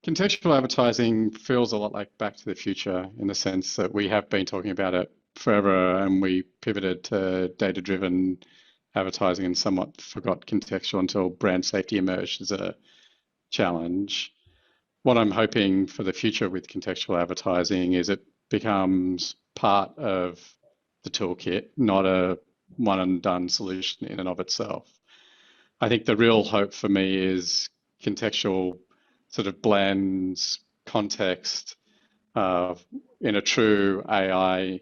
Contextual advertising feels a lot like Back to the Future in the sense that we have been talking about it forever and we pivoted to data-driven advertising and somewhat forgot contextual until brand safety emerged as a challenge. What I'm hoping for the future with contextual advertising is it becomes part of the toolkit, not a one and done solution in and of itself. I think the real hope for me is contextual sort of blends context in a true AI,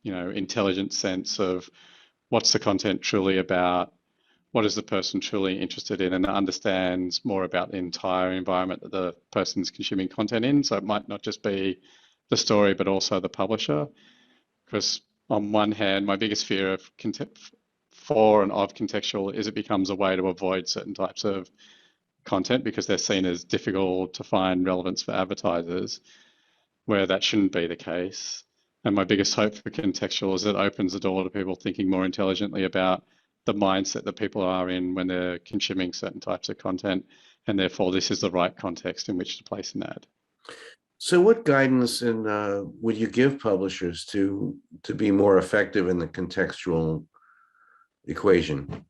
intelligent sense of what's the content truly about, what is the person truly interested in, and understands more about the entire environment that the person's consuming content in. So it might not just be the story, but also the publisher. Because on one hand, my biggest fear of for and of contextual is it becomes a way to avoid certain types of content because they're seen as difficult to find relevance for advertisers, where that shouldn't be the case. And my biggest hope for contextual is it opens the door to people thinking more intelligently about the mindset that people are in when they're consuming certain types of content, and therefore this is the right context in which to place an ad. So what guidance would you give publishers to be more effective in the contextual equation?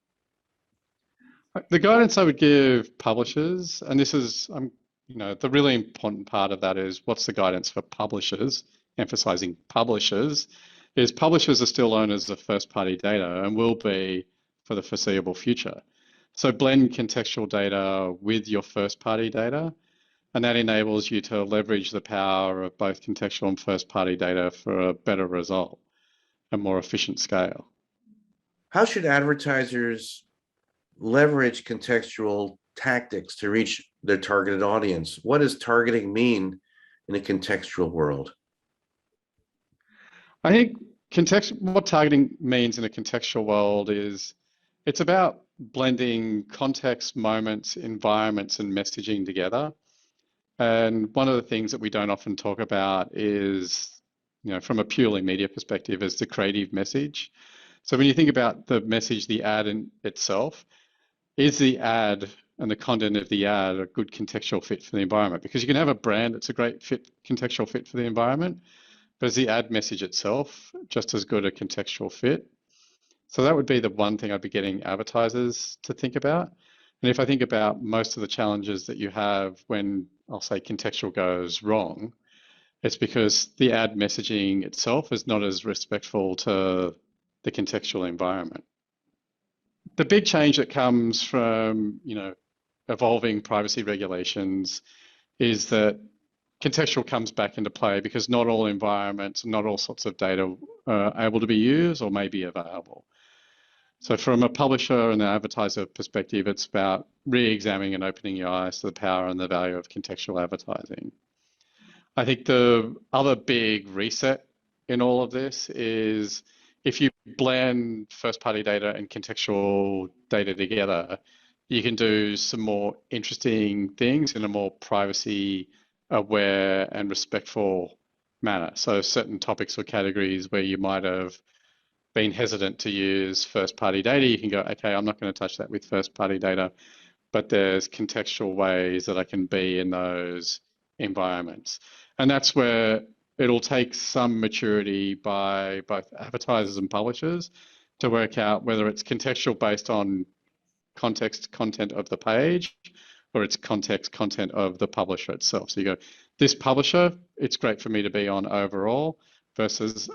The guidance I would give publishers, and this is, the really important part of that is what's the guidance for publishers, emphasizing publishers, is publishers are still owners of first-party data and will be for the foreseeable future. So blend contextual data with your first-party data, and that enables you to leverage the power of both contextual and first-party data for a better result and more efficient scale. How should advertisers leverage contextual tactics to reach their targeted audience? What does targeting mean in a contextual world? I think what targeting means in a contextual world is it's about blending context, moments, environments, and messaging together. And one of the things that we don't often talk about is, from a purely media perspective, is the creative message. So when you think about the message, the ad in itself, is the ad and the content of the ad a good contextual fit for the environment? Because you can have a brand that's a great contextual fit for the environment, but is the ad message itself just as good a contextual fit? So that would be the one thing I'd be getting advertisers to think about. And if I think about most of the challenges that you have when, I'll say, contextual goes wrong, it's because the ad messaging itself is not as respectful to the contextual environment. The big change that comes from, evolving privacy regulations is that contextual comes back into play because not all environments, not all sorts of data are able to be used or may be available. So from a publisher and an advertiser perspective, it's about re-examining and opening your eyes to the power and the value of contextual advertising. I think the other big reset in all of this is if you blend first-party data and contextual data together, you can do some more interesting things in a more privacy-aware and respectful manner. So certain topics or categories where you might have been hesitant to use first-party data, you can go, okay, I'm not going to touch that with first-party data, but there's contextual ways that I can be in those environments. And that's where it'll take some maturity by both advertisers and publishers to work out whether it's contextual based on content of the page, or it's content of the publisher itself. So you go, this publisher, it's great for me to be on overall, versus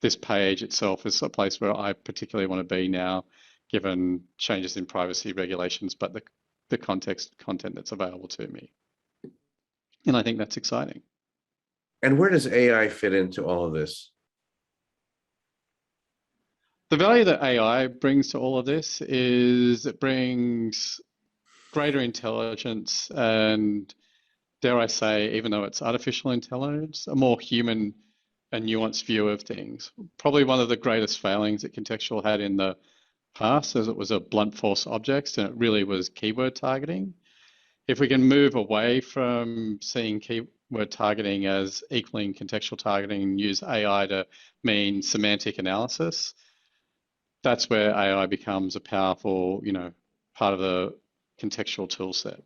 this page itself is a place where I particularly want to be now, given changes in privacy regulations, but the content that's available to me. And I think that's exciting. And where does AI fit into all of this? The value that AI brings to all of this is it brings greater intelligence and, dare I say, even though it's artificial intelligence, a more human and nuanced view of things. Probably one of the greatest failings that contextual had in the past is it was a blunt force objects and it really was keyword targeting. If we can move away from seeing keyword targeting as equaling contextual targeting and use AI to mean semantic analysis, that's where AI becomes a powerful, part of the contextual tool set.